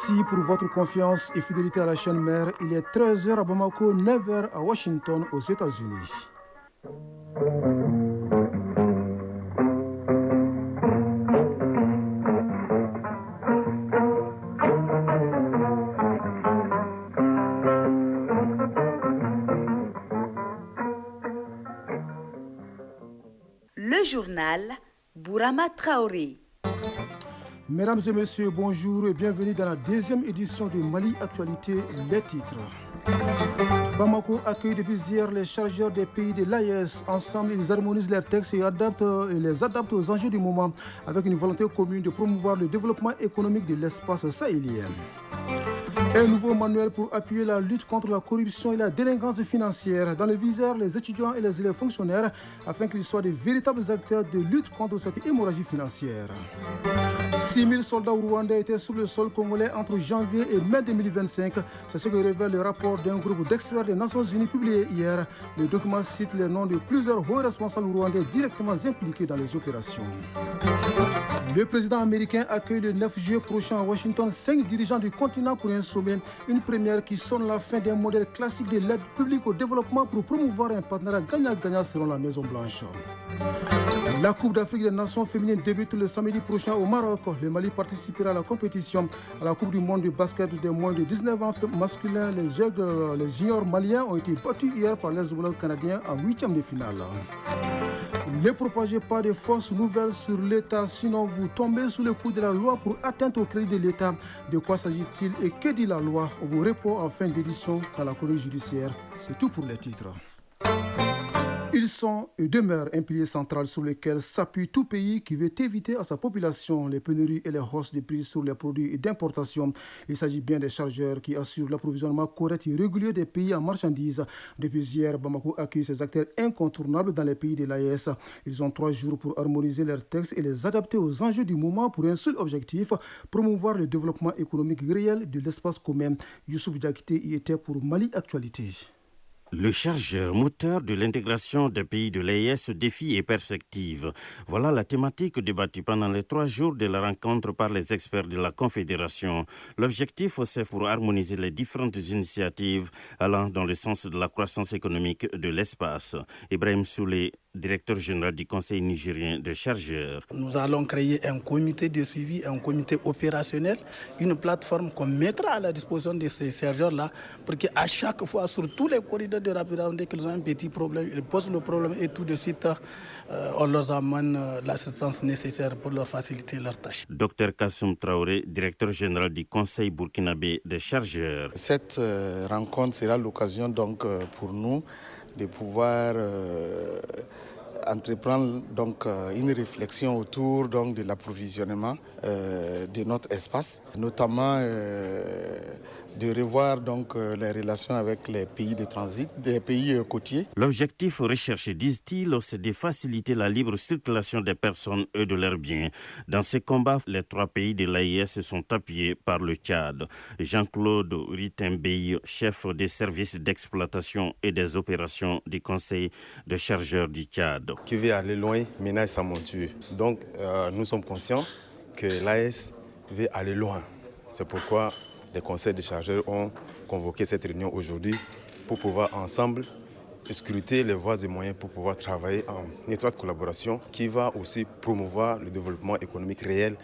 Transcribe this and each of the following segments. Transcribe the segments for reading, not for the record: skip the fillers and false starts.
Merci pour votre confiance et fidélité à la chaîne mère. Il est 13 h à Bamako, 9 h à Washington, aux États-Unis. Le journal Bourama Traoré. Mesdames et messieurs, bonjour et bienvenue dans la deuxième édition de Mali Actualité, les titres. Bamako accueille depuis hier les chargeurs des pays de l'AES. Ensemble, ils harmonisent leurs textes et les adaptent aux enjeux du moment avec une volonté commune de promouvoir le développement économique de l'espace sahélien. Un nouveau manuel pour appuyer la lutte contre la corruption et la délinquance financière. Dans le viseur, les étudiants et les élèves fonctionnaires afin qu'ils soient de véritables acteurs de lutte contre cette hémorragie financière. 6 000 soldats rwandais étaient sur le sol congolais entre janvier et mai 2025. C'est ce que révèle le rapport d'un groupe d'experts des Nations Unies publié hier. Le document cite les noms de plusieurs hauts responsables rwandais directement impliqués dans les opérations. Le président américain accueille le 9 juillet prochain à Washington 5 dirigeants du continent pour un sommet. Une première qui sonne la fin d'un modèle classique de l'aide publique au développement pour promouvoir un partenariat gagnant-gagnant selon la Maison-Blanche. La Coupe d'Afrique des Nations féminines débute le samedi prochain au Maroc. Le Mali participera à la compétition. À la Coupe du monde de basket des moins de 19 ans masculins, les juniors maliens ont été battus hier par les homologues canadiens en 8e de finale. Ne propagez pas de fausses nouvelles sur l'État, sinon vous tombez sous le coup de la loi pour atteinte au crédit de l'État. De quoi s'agit-il et que dit la loi? On vous répond en fin d'édition dans la chronique judiciaire. C'est tout pour les titres. Ils sont et demeurent un pilier central sur lequel s'appuie tout pays qui veut éviter à sa population les pénuries et les hausses de prix sur les produits d'importation. Il s'agit bien des chargeurs qui assurent l'approvisionnement correct et régulier des pays en marchandises. Depuis hier, Bamako accueille ces acteurs incontournables dans les pays de l'AES. Ils ont 3 jours pour harmoniser leurs textes et les adapter aux enjeux du moment pour un seul objectif, promouvoir le développement économique réel de l'espace commun. Youssouf Diakité y était pour Mali Actualité. Le chargeur moteur de l'intégration des pays de l'AES, défis et perspectives. Voilà la thématique débattue pendant les 3 jours de la rencontre par les experts de la Confédération. L'objectif, c'est pour harmoniser les différentes initiatives allant dans le sens de la croissance économique de l'espace. Ibrahim Soulé, directeur général du Conseil nigérien des chargeurs. Nous allons créer un comité de suivi, un comité opérationnel, une plateforme qu'on mettra à la disposition de ces chargeurs-là pour qu'à chaque fois, sur tous les corridors de rapidité, dès qu'ils ont un petit problème, ils posent le problème et tout de suite, on leur amène l'assistance nécessaire pour leur faciliter leurs tâches. Dr Kassoum Traoré, directeur général du Conseil burkinabé des chargeurs. Cette rencontre sera l'occasion donc pour nous de pouvoir entreprendre donc une réflexion autour donc de l'approvisionnement de notre espace, notamment de revoir donc les relations avec les pays de transit, des pays côtiers. L'objectif recherché, disent-ils, c'est de faciliter la libre circulation des personnes et de leurs biens. Dans ce combat, les 3 pays de l'AES sont appuyés par le Tchad. Jean-Claude Ritembey, chef des services d'exploitation et des opérations du Conseil de chargeurs du Tchad. Qui veut aller loin ménage sa monture. Donc nous sommes conscients que l'AES veut aller loin. C'est pourquoi les conseils de chargeurs ont convoqué cette réunion aujourd'hui pour pouvoir ensemble scruter les voies et moyens pour pouvoir travailler en étroite collaboration qui va aussi promouvoir le développement économique réel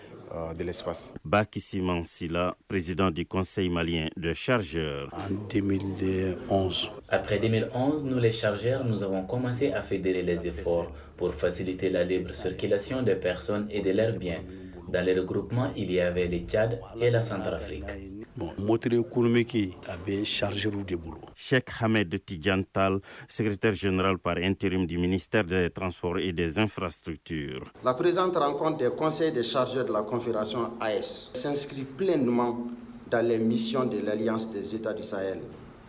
de l'espace. Baki Siman Sila, président du Conseil malien de chargeurs. En 2011. Après 2011, nous les chargeurs, nous avons commencé à fédérer les efforts pour faciliter la libre circulation des personnes et de leurs biens. Dans les regroupements, il y avait le Tchad et la Centrafrique. Moteur économique avait chargé de boulot. Cheikh Hamed Tidjantal, secrétaire général par intérim du ministère des Transports et des Infrastructures. La présente rencontre des conseils des chargeurs de la Confédération AES s'inscrit pleinement dans les missions de l'Alliance des États du Sahel.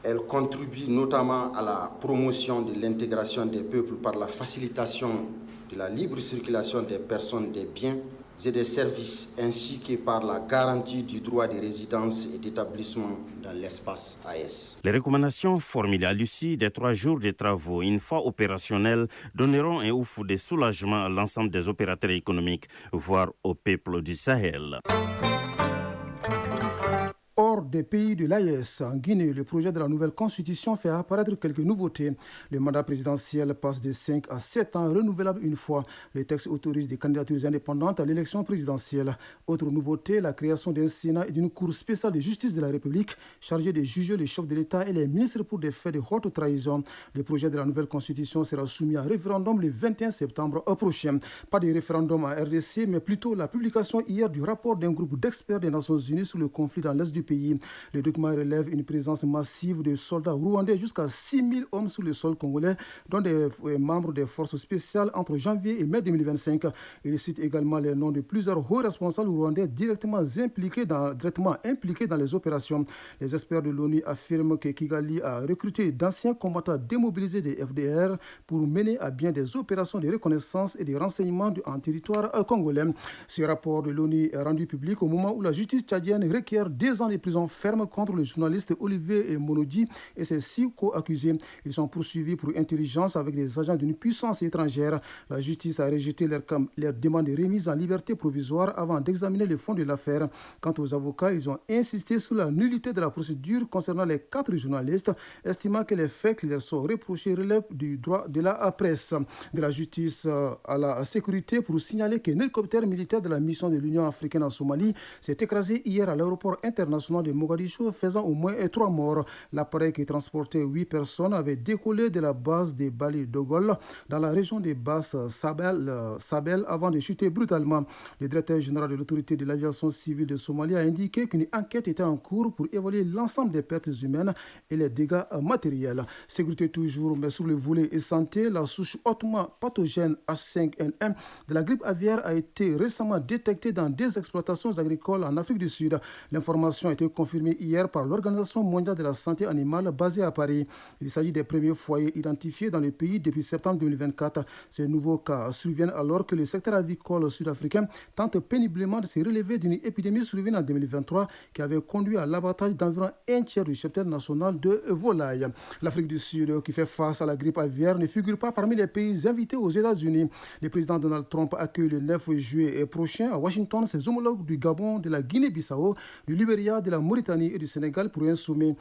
Elle contribue notamment à la promotion de l'intégration des peuples par la facilitation de la libre circulation des personnes, des biens et des services, ainsi que par la garantie du droit de résidence et d'établissement dans l'espace AES. Les recommandations formulées à l'issue des 3 jours de travaux, une fois opérationnelles, donneront un ouf de soulagement à l'ensemble des opérateurs économiques, voire au peuple du Sahel. rapport des pays de l'AES. En Guinée, le projet de la nouvelle constitution fait apparaître quelques nouveautés. Le mandat présidentiel passe de 5 à 7 ans, renouvelable une fois. Le texte autorise des candidatures indépendantes à l'élection présidentielle. Autre nouveauté, la création d'un Sénat et d'une Cour spéciale de justice de la République chargée de juger les chefs de l'État et les ministres pour des faits de haute trahison. Le projet de la nouvelle constitution sera soumis à référendum le 21 septembre prochain. Pas de référendum à RDC, mais plutôt la publication hier du rapport d'un groupe d'experts des Nations Unies sur le conflit dans l'est du pays. Le document relève une présence massive de soldats rwandais, jusqu'à 6 000 hommes sur le sol congolais, dont des membres des forces spéciales entre janvier et mai 2025. Il cite également les noms de plusieurs hauts responsables rwandais directement impliqués dans les opérations. Les experts de l'ONU affirment que Kigali a recruté d'anciens combattants démobilisés des FDR pour mener à bien des opérations de reconnaissance et de renseignement en territoire congolais. Ce rapport de l'ONU est rendu public au moment où la justice tchadienne requiert 2 ans de prison ferme contre le journaliste Olivier Monodi et ses 6 co-accusés. Ils sont poursuivis pour intelligence avec des agents d'une puissance étrangère. La justice a rejeté leur demande de remise en liberté provisoire avant d'examiner le fond de l'affaire. Quant aux avocats, ils ont insisté sur la nullité de la procédure concernant les 4 journalistes, estimant que les faits qui leur sont reprochés relèvent du droit de la presse. De la justice à la sécurité, pour signaler qu'un hélicoptère militaire de la mission de l'Union africaine en Somalie s'est écrasé hier à l'aéroport international de Mogadiscio, faisant au moins 3 morts. L'appareil qui transportait 8 personnes avait décollé de la base de Bali Dogol dans la région des Basses Sabel avant de chuter brutalement. Le directeur général de l'autorité de l'aviation civile de Somalie a indiqué qu'une enquête était en cours pour évaluer l'ensemble des pertes humaines et les dégâts matériels. Sécurité toujours, mais sur le volet et santé, la souche hautement pathogène H5N1 de la grippe aviaire a été récemment détectée dans des exploitations agricoles en Afrique du Sud. L'information a été confirmée hier par l'Organisation mondiale de la santé animale basée à Paris. Il s'agit des premiers foyers identifiés dans le pays depuis septembre 2024. Ces nouveaux cas surviennent alors que le secteur avicole sud-africain tente péniblement de se relever d'une épidémie survenue en 2023 qui avait conduit à l'abattage d'environ un tiers du cheptel national de volailles. L'Afrique du Sud, qui fait face à la grippe aviaire, ne figure pas parmi les pays invités aux États-Unis. Le président Donald Trump accueille le 9 juillet prochain à Washington ses homologues du Gabon, de la Guinée-Bissau, du Libéria, de la Mauritanie et du Sénégal pour un sommet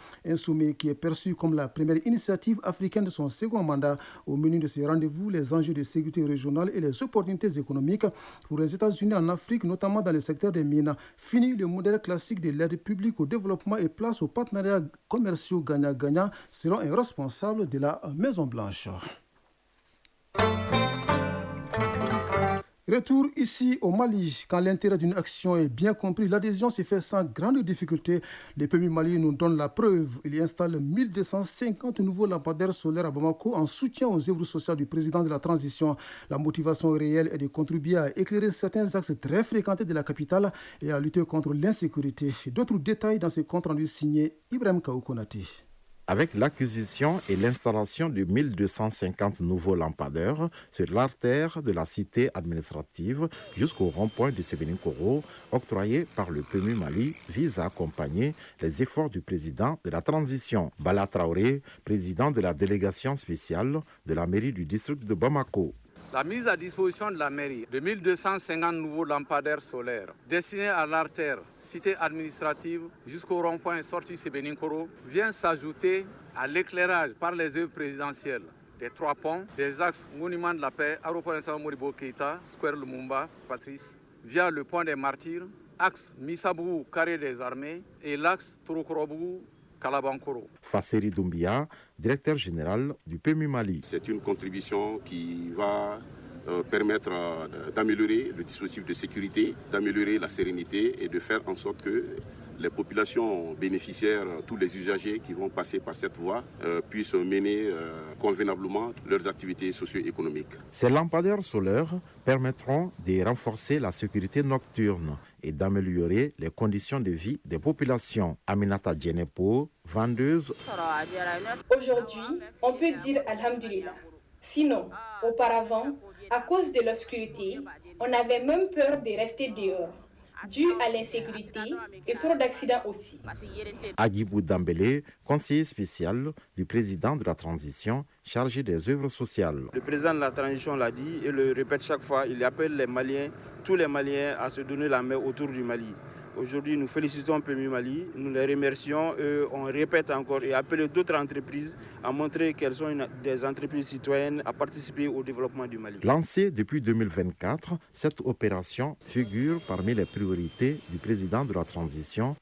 qui est perçu comme la première initiative africaine de son second mandat. Au menu de ces rendez-vous, les enjeux de sécurité régionale et les opportunités économiques pour les États-Unis en Afrique, notamment dans le secteur des mines. Fini le modèle classique de l'aide publique au développement et place aux partenariats commerciaux gagnant-gagnant, selon un responsable de la Maison-Blanche. Retour ici au Mali. Quand l'intérêt d'une action est bien compris, l'adhésion se fait sans grande difficulté. Le PMI Mali nous donne la preuve. Il y installe 1250 nouveaux lampadaires solaires à Bamako en soutien aux œuvres sociales du président de la transition. La motivation réelle est de contribuer à éclairer certains axes très fréquentés de la capitale et à lutter contre l'insécurité. D'autres détails dans ce compte rendu signé Ibrahim Kaoukonati. Avec l'acquisition et l'installation de 1250 nouveaux lampadaires sur l'artère de la cité administrative jusqu'au rond-point de Sébenikoro, octroyé par le PMI Mali, vise à accompagner les efforts du président de la transition, Bala Traoré, président de la délégation spéciale de la mairie du district de Bamako. La mise à disposition de la mairie de 1250 nouveaux lampadaires solaires destinés à l'artère cité administrative jusqu'au rond-point sortie Sébenikoro vient s'ajouter à l'éclairage par les œuvres présidentielles des 3 ponts, des axes Monument de la Paix, aéroport Moribo Keïta, Square Lumumba, Patrice, via le pont des Martyrs, axe Missabougou, Carré des Armées et l'axe Touroukorobougou, Kalabankoro. Fasseri Doumbia, directeur général du PMI Mali. C'est une contribution qui va permettre d'améliorer le dispositif de sécurité, d'améliorer la sérénité et de faire en sorte que les populations bénéficiaires, tous les usagers qui vont passer par cette voie puissent mener convenablement leurs activités socio-économiques. Ces lampadaires solaires permettront de renforcer la sécurité nocturne et d'améliorer les conditions de vie des populations. Aminata Djenepo, vendeuse. Aujourd'hui, on peut dire Alhamdulillah. Sinon, auparavant, à cause de l'obscurité, on avait même peur de rester dehors, dû à l'insécurité et trop d'accidents aussi. Agibou Dambélé, conseiller spécial du président de la transition, chargé des œuvres sociales. Le président de la transition l'a dit et le répète chaque fois, il appelle les Maliens, tous les Maliens à se donner la main autour du Mali. Aujourd'hui, nous félicitons Premier Mali, nous les remercions et on répète encore et appelle d'autres entreprises à montrer qu'elles sont des entreprises citoyennes à participer au développement du Mali. Lancée depuis 2024, cette opération figure parmi les priorités du président de la transition.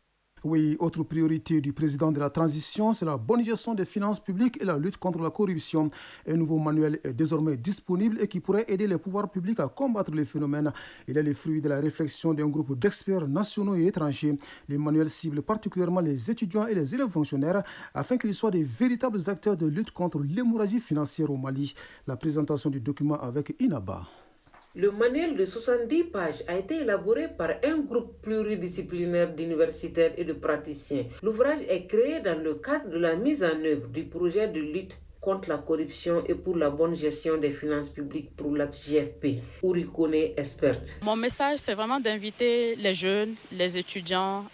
Oui, autre priorité du président de la transition, c'est la bonne gestion des finances publiques et la lutte contre la corruption. Un nouveau manuel est désormais disponible et qui pourrait aider les pouvoirs publics à combattre les phénomènes. Il est le fruit de la réflexion d'un groupe d'experts nationaux et étrangers. Les manuels ciblent particulièrement les étudiants et les élèves fonctionnaires afin qu'ils soient des véritables acteurs de lutte contre l'hémorragie financière au Mali. La présentation du document avec Inaba. Le manuel de 70 pages a été élaboré par un groupe pluridisciplinaire d'universitaires et de praticiens. L'ouvrage est créé dans le cadre de la mise en œuvre du projet de lutte contre la corruption et pour la bonne gestion des finances publiques pour la JFP. Ourikone, experte. Mon message, c'est vraiment d'inviter les jeunes, les étudiants,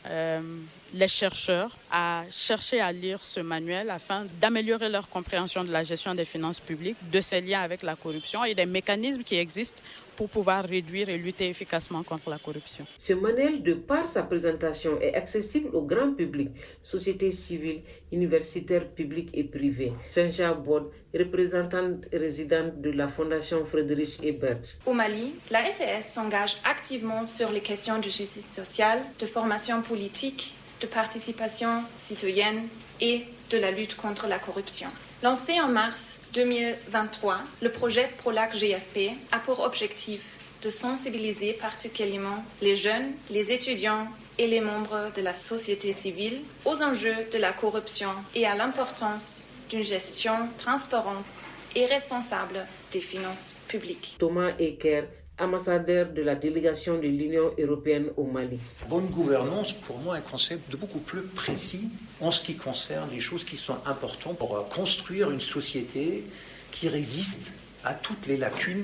les chercheurs à chercher à lire ce manuel afin d'améliorer leur compréhension de la gestion des finances publiques, de ses liens avec la corruption et des mécanismes qui existent pour pouvoir réduire et lutter efficacement contre la corruption. Ce manuel, de par sa présentation, est accessible au grand public, société civile, universitaires publics et privés. Senja Bod, représentante résidente de la Fondation Friedrich Ebert. Au Mali, la FES s'engage activement sur les questions de justice sociale, de formation politique, de participation citoyenne et de la lutte contre la corruption. Lancé en mars 2023, le projet PROLAC GFP a pour objectif de sensibiliser particulièrement les jeunes, les étudiants et les membres de la société civile aux enjeux de la corruption et à l'importance d'une gestion transparente et responsable des finances publiques. Thomas Eker, ambassadeur de la délégation de l'Union européenne au Mali. Bonne gouvernance, pour moi, est un concept beaucoup plus précis en ce qui concerne les choses qui sont importantes pour construire une société qui résiste à toutes les lacunes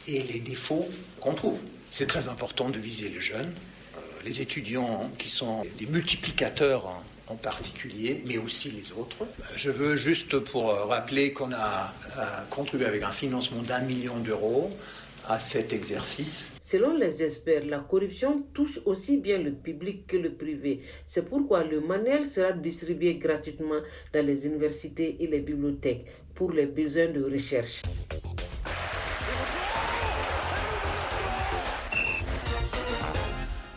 et les défauts qu'on trouve. C'est très important de viser les jeunes, les étudiants qui sont des multiplicateurs en particulier, mais aussi les autres. Je veux juste pour rappeler qu'on a contribué avec un financement d'1 million d'euros à cet exercice. Selon les experts, la corruption touche aussi bien le public que le privé. C'est pourquoi le manuel sera distribué gratuitement dans les universités et les bibliothèques pour les besoins de recherche.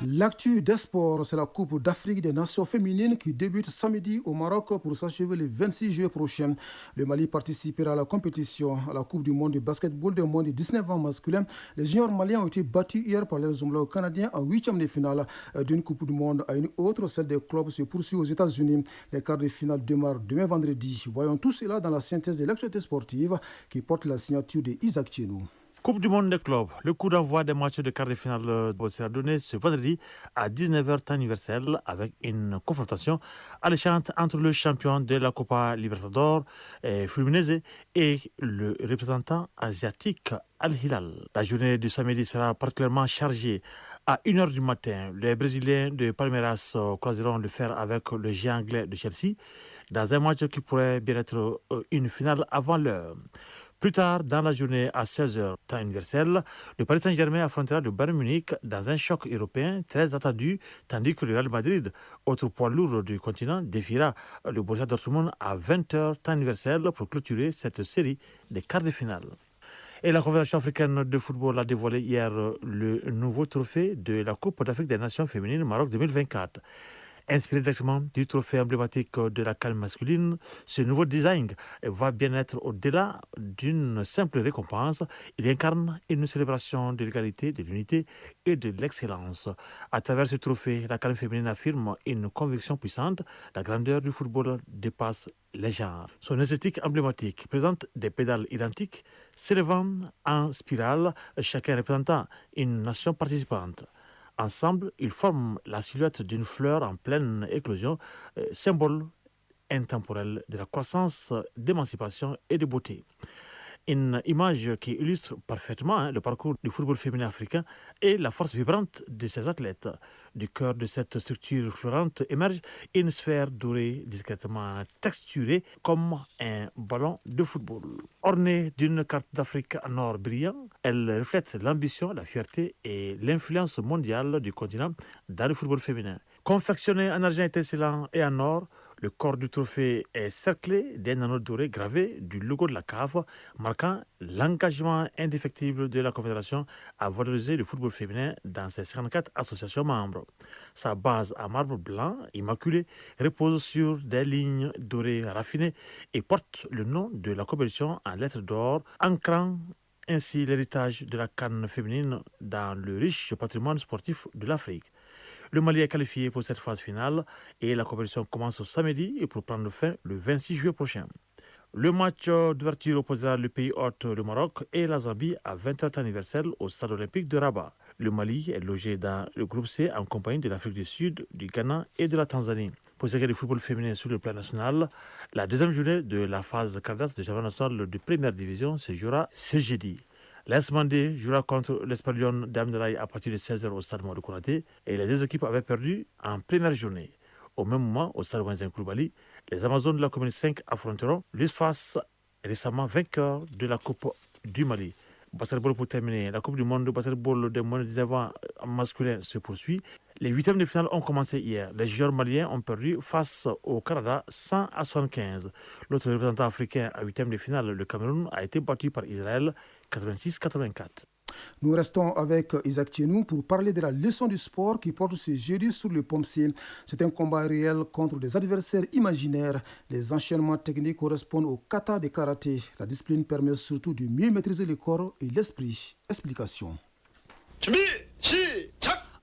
L'actu des sports, c'est la Coupe d'Afrique des Nations féminines qui débute samedi au Maroc pour s'achever le 26 juillet prochain. Le Mali participera à la compétition à la Coupe du monde de basketball des moins de 19 ans masculins. Les juniors maliens ont été battus hier par leurs homologues canadiens en 8e de finale. D'une Coupe du monde à une autre, celle des clubs se poursuit aux États-Unis. Les quarts de finale démarrent demain vendredi. Voyons tout cela dans la synthèse de l'actualité sportive qui porte la signature de Isaac Tchenou. Coupe du monde des clubs. Le coup d'envoi des matchs de quart de finale sera donné ce vendredi à 19h temps universel avec une confrontation alléchante entre le champion de la Copa Libertadores, Fluminense, et le représentant asiatique Al Hilal. La journée du samedi sera particulièrement chargée. À 1h du matin, les Brésiliens de Palmeiras croiseront le fer avec le géant anglais de Chelsea dans un match qui pourrait bien être une finale avant l'heure. Plus tard, dans la journée, à 16h, temps universel, le Paris Saint-Germain affrontera le Bayern Munich dans un choc européen très attendu, tandis que le Real Madrid, autre poids lourd du continent, défiera le Borussia Dortmund à 20h, temps universel, pour clôturer cette série des quarts de finale. Et la Confédération africaine de football a dévoilé hier le nouveau trophée de la Coupe d'Afrique des Nations féminines Maroc 2024. Inspiré directement du trophée emblématique de la CAN masculine, ce nouveau design va bien être au-delà d'une simple récompense. Il incarne une célébration de l'égalité, de l'unité et de l'excellence. À travers ce trophée, la CAN féminine affirme une conviction puissante. La grandeur du football dépasse les genres. Son esthétique emblématique présente des pédales identiques s'élevant en spirale, chacun représentant une nation participante. Ensemble, ils forment la silhouette d'une fleur en pleine éclosion, symbole intemporel de la croissance, d'émancipation et de beauté. Une image qui illustre parfaitement le parcours du football féminin africain et la force vibrante de ses athlètes. Du cœur de cette structure florante émerge une sphère dorée discrètement texturée comme un ballon de football. Ornée d'une carte d'Afrique en or brillant, elle reflète l'ambition, la fierté et l'influence mondiale du continent dans le football féminin. Confectionné en argent étincelant et en or, le corps du trophée est cerclé d'un anneau doré gravé du logo de la CAF, marquant l'engagement indéfectible de la Confédération à valoriser le football féminin dans ses 54 associations membres. Sa base en marbre blanc immaculé repose sur des lignes dorées raffinées et porte le nom de la compétition en lettres d'or, ancrant ainsi l'héritage de la CAN féminine dans le riche patrimoine sportif de l'Afrique. Le Mali est qualifié pour cette phase finale et la compétition commence au samedi et pour prendre fin le 26 juillet prochain. Le match d'ouverture opposera le pays hôte, le Maroc, et la Zambie à 20h anniversaire au stade olympique de Rabat. Le Mali est logé dans le groupe C en compagnie de l'Afrique du Sud, du Ghana et de la Tanzanie. Pour ce qui est du football féminin sur le plan national, la deuxième journée de la phase candidature de championnat national de première division se jouera ce jeudi. L'AS Mandé jouera contre l'Espalion d'Amdelaï à partir de 16h au stade Mouadou Konaté et les deux équipes avaient perdu en première journée. Au même moment, au stade Wanzan Koulibaly, les Amazones de la commune 5 affronteront l'USFAS, récemment vainqueur de la Coupe du Mali. Basketball pour terminer, la Coupe du monde de basketball des moins de 19 ans masculin se poursuit. Les huitièmes de finale ont commencé hier. Les joueurs maliens ont perdu face au Canada 100-75. L'autre représentant africain à huitièmes de finale, le Cameroun, a été battu par Israël 86-84. Nous restons avec Isaac Thienou pour parler de la leçon du sport qui porte ce jeudi sur le Pomsé. C'est un combat réel contre des adversaires imaginaires. Les enchaînements techniques correspondent au kata de karaté. La discipline permet surtout de mieux maîtriser le corps et l'esprit. Explication.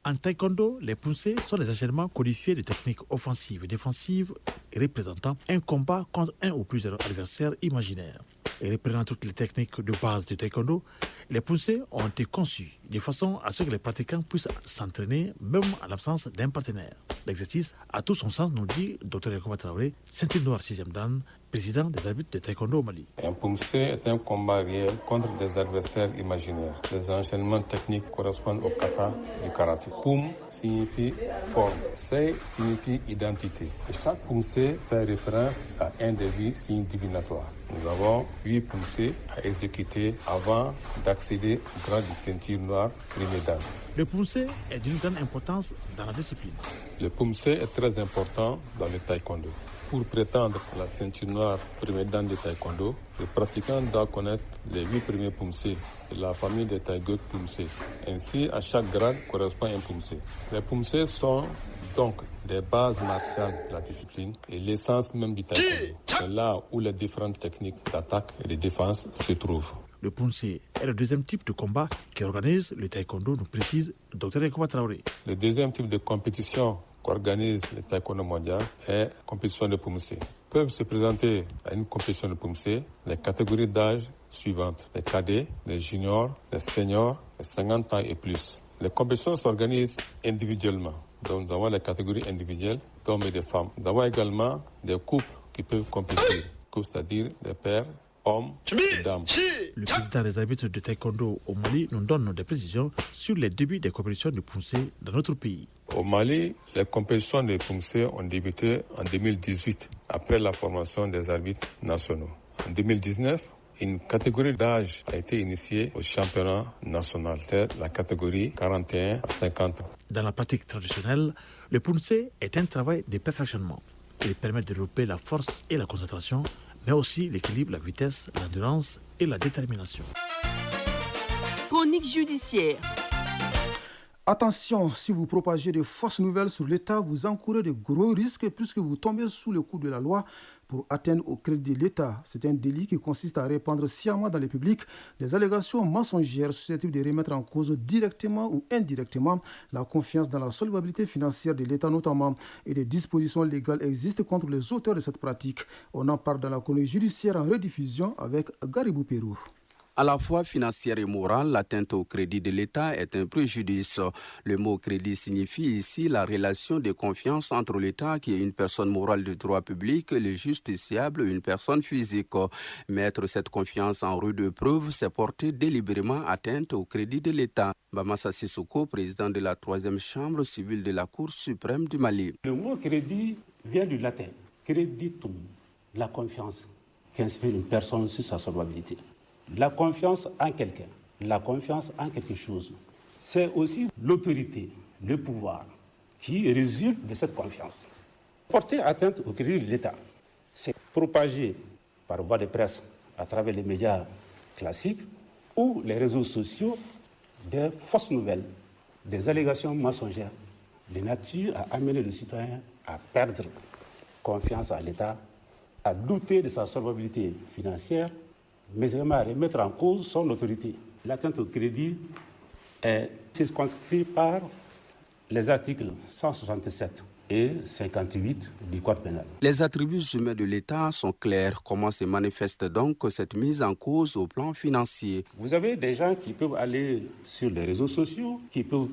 En taekwondo, les poussées sont des enchaînements codifiés de techniques offensives et défensives représentant un combat contre un ou plusieurs adversaires imaginaires. Et reprenant toutes les techniques de base du taekwondo, les poussées ont été conçues de façon à ce que les pratiquants puissent s'entraîner même en l'absence d'un partenaire. L'exercice a tout son sens, nous dit Dr Yacoub Traoré, ceinture noire 6e dan, président des arbitres de taekwondo au Mali. Un poussé est un combat réel contre des adversaires imaginaires. Les enchaînements techniques correspondent au kata du karaté. Poum signifie forme, sei signifie identité. Et chaque poussé fait référence à un des 8 signes divinatoires. Nous avons 8 poussées à exécuter avant d'accéder au grade de ceinture noire premier dan. Le poussé est d'une grande importance dans la discipline. Le poussé est très important dans le taekwondo. Pour prétendre à la ceinture noire premier dan de taekwondo, le pratiquant doit connaître les 8 premiers poussés de la famille des taïgok poussés. Ainsi, à chaque grade correspond un poussé. Les poussés sont donc des bases martiales de la discipline et l'essence même du taekwondo. C'est là où les différentes techniques d'attaque et de défense se trouvent. Le poussé est le deuxième type de combat qui organise le taekwondo, nous précise Dr Yacoub Traoré. Le deuxième type de compétition qu'organise le taekwondo mondial est la compétition de poussé. Peuvent se présenter à une compétition de poussé les catégories d'âge suivantes: les cadets, les juniors, les seniors, les 50 ans et plus. Les compétitions s'organisent individuellement. Donc nous avons les catégories individuelles d'hommes et de femmes. Nous avons également des couples qui peuvent compétir, c'est-à-dire des pères, hommes et dames. Le président des arbitres de taekwondo au Mali nous donne des précisions sur les débuts des compétitions de poussé dans notre pays. Au Mali, les compétitions de poussé ont débuté en 2018, après la formation des arbitres nationaux. En 2019, une catégorie d'âge a été initiée au championnat national, c'est la catégorie 41 à 50 ans. Dans la pratique traditionnelle, le poussé est un travail de perfectionnement. Il permet de développer la force et la concentration, mais aussi l'équilibre, la vitesse, l'endurance et la détermination. Chronique judiciaire. Attention, si vous propagez de fausses nouvelles sur l'État, vous encourez de gros risques puisque vous tombez sous le coup de la loi pour atteindre au crédit de l'État. C'est un délit qui consiste à répandre sciemment dans le public des allégations mensongères susceptibles de remettre en cause directement ou indirectement la confiance dans la solvabilité financière de l'État notamment, et des dispositions légales existent contre les auteurs de cette pratique. On en parle dans la chronique judiciaire en rediffusion avec Garibou Pérou. À la fois financière et morale, l'atteinte au crédit de l'État est un préjudice. Le mot crédit signifie ici la relation de confiance entre l'État, qui est une personne morale de droit public, et le justiciable, une personne physique. Mettre cette confiance en rude épreuve, c'est porter délibérément atteinte au crédit de l'État. Bamassa Sissoko, président de la 3e chambre civile de la Cour suprême du Mali. Le mot crédit vient du latin, creditum, la confiance qu'inspire une personne sur sa solvabilité. La confiance en quelqu'un, la confiance en quelque chose, c'est aussi l'autorité, le pouvoir qui résulte de cette confiance. Porter atteinte au crédit de l'État, c'est propager par voie de presse à travers les médias classiques ou les réseaux sociaux des fausses nouvelles, des allégations mensongères, de nature à amener le citoyen à perdre confiance à l'État, à douter de sa solvabilité financière, mais également à remettre en cause son autorité. L'atteinte au crédit est circonscrite par les articles 167 et 58 du Code pénal. Les attributs humains de l'État sont clairs. Comment se manifeste donc cette mise en cause au plan financier? Vous avez des gens qui peuvent aller sur les réseaux sociaux, qui peuvent,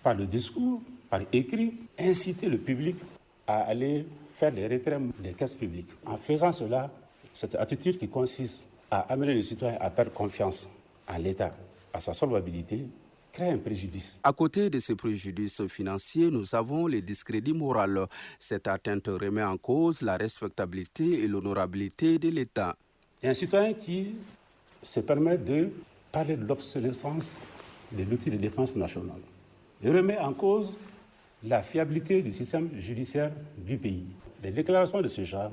par le discours, par écrit, inciter le public à aller faire les retraits des caisses publiques. En faisant cela, cette attitude qui consiste à amener les citoyens à perdre confiance en l'État, à sa solvabilité, crée un préjudice. À côté de ces préjudices financiers, nous avons le discrédit moral. Cette atteinte remet en cause la respectabilité et l'honorabilité de l'État. Il y a un citoyen qui se permet de parler de l'obsolescence de l'outil de défense nationale. Il remet en cause la fiabilité du système judiciaire du pays. Les déclarations de ce genre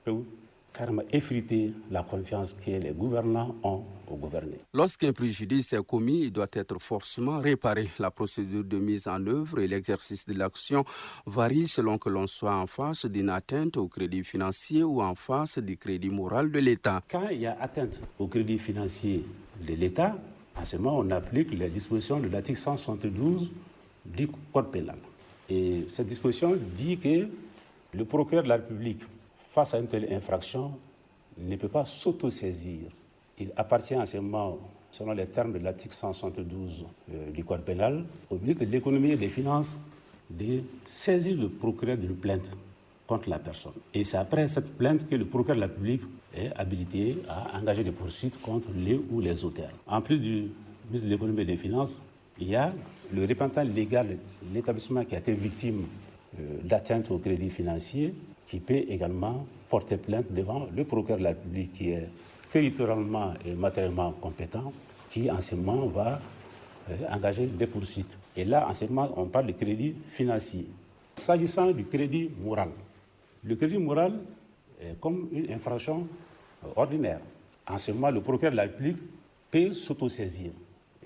peuvent carrément effriter la confiance que les gouvernants ont aux gouvernés. Lorsqu'un préjudice est commis, il doit être forcément réparé. La procédure de mise en œuvre et l'exercice de l'action varient selon que l'on soit en face d'une atteinte au crédit financier ou en face du crédit moral de l'État. Quand il y a atteinte au crédit financier de l'État, en ce moment, on applique les dispositions de l'article 172 du Code pénal. Et cette disposition dit que le procureur de la République, face à une telle infraction, ne peut pas s'autosaisir. Il appartient en ce moment, selon les termes de l'article 172 du Code pénal, au ministre de l'Économie et des Finances de saisir le procureur d'une plainte contre la personne. Et c'est après cette plainte que le procureur de la République est habilité à engager des poursuites contre les ou les auteurs. En plus du ministre de l'Économie et des Finances, il y a le représentant légal de l'établissement qui a été victime d'atteinte au crédit financier, qui peut également porter plainte devant le procureur de la République qui est territorialement et matériellement compétent, qui en ce moment va engager des poursuites. Et là, en ce moment, on parle de crédit financier. S'agissant du crédit moral, le crédit moral est comme une infraction ordinaire. En ce moment, le procureur de la République peut s'autosaisir.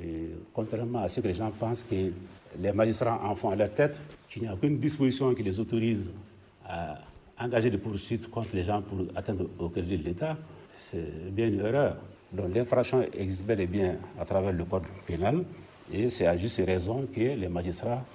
Et contrairement à ce que les gens pensent que les magistrats en font à leur tête, qu'il n'y a aucune disposition qui les autorise à engager des poursuites contre les gens pour atteindre au crédit de l'État, c'est bien une erreur. Donc l'infraction existe bel et bien à travers le Code pénal et c'est à juste raison que les magistrats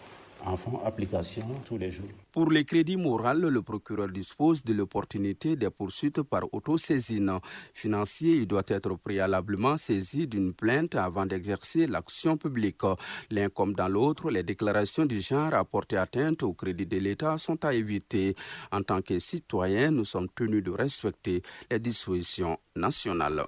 en font application tous les jours. Pour les crédits moraux, le procureur dispose de l'opportunité des poursuites par autosaisine. Financier, il doit être préalablement saisi d'une plainte avant d'exercer l'action publique. L'un comme dans l'autre, les déclarations du genre à porter atteinte au crédit de l'État sont à éviter. En tant que citoyens, nous sommes tenus de respecter les dispositions nationales.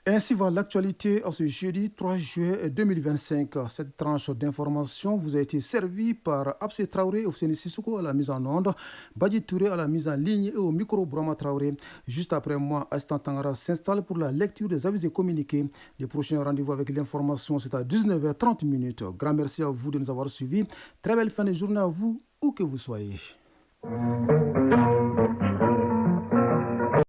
Ainsi va l'actualité en ce jeudi 3 juillet 2025. Cette tranche d'information vous a été servie par Abse Traoré et Ousseini Sissoko à la mise en onde, Badi Touré à la mise en ligne et au micro Brahma Traoré. Juste après moi, Astan Tangara s'installe pour la lecture des avis et communiqués. Le prochain rendez-vous avec l'information, c'est à 19h30. Grand merci à vous de nous avoir suivis. Très belle fin de journée à vous, où que vous soyez.